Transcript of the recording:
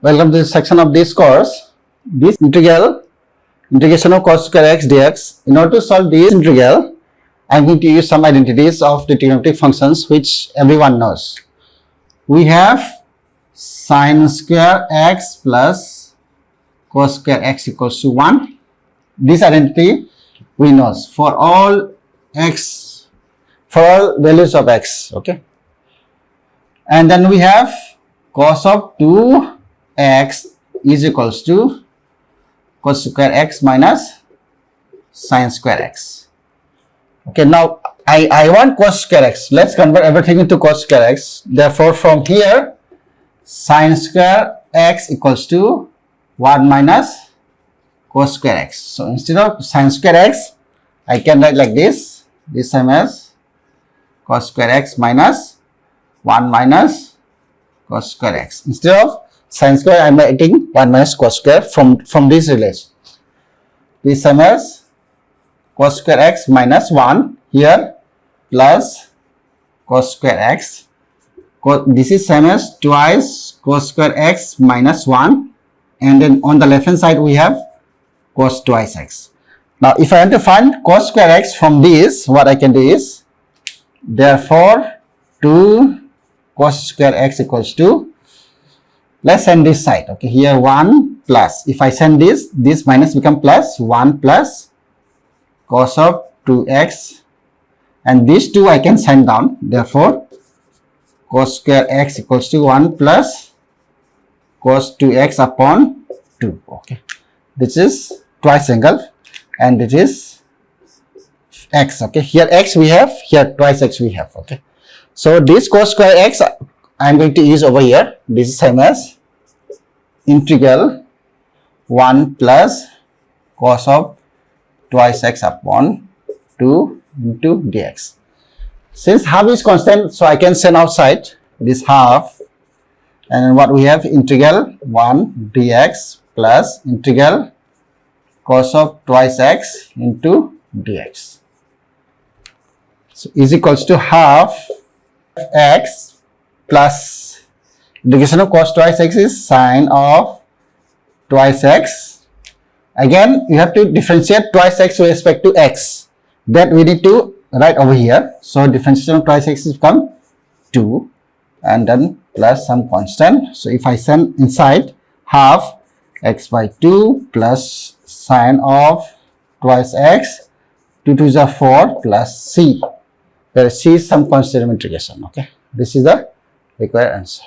Welcome to this section of this course. This integration of cos square x dx. In order to solve this integral, I am going to use some identities of the trigonometric functions which everyone knows. We have sin square x plus cos square x equals to 1. This identity we know for all values of x. Okay. And then we have cos of 2x is equals to cos square x minus sin square x. Okay, now I want cos square x. Let's convert everything into cos square x. Therefore, from here, sin square x equals to 1 minus cos square x. So instead of sin square x, I can write like this. This same as cos square x minus 1 minus cos square x. Instead of sin square, I am writing 1 minus cos square from this relation. This same as cos square x minus 1 here plus cos square x. This is same as twice cos square x minus 1, and then on the left hand side we have cos twice x. Now if I want to find cos square x from this, what I can do is, therefore 2 cos square x equals to, let's send this side. Okay, here 1 plus, if I send this minus become plus, 1 plus cos of 2x, and these 2 I can send down. Therefore cos square x equals to 1 plus cos 2x upon 2. Okay, this is twice angle and it is x. Okay, here x we have, here twice x we have. Okay, so this cos square x I am going to use over here. This is same as integral 1 plus cos of twice x upon 2 into dx. Since half is constant, so I can send outside this half, and then what we have, integral 1 dx plus integral cos of twice x into dx. So is equals to half x plus integration of cos twice x is sine of twice x. Again, you have to differentiate twice x with respect to x. That we need to write over here. So differentiation of twice x is become 2 and then plus some constant. So if I send inside half x by 2 plus sine of twice x, 2 to the 4 plus c, where c is some constant of integration. Okay, this is the required answer.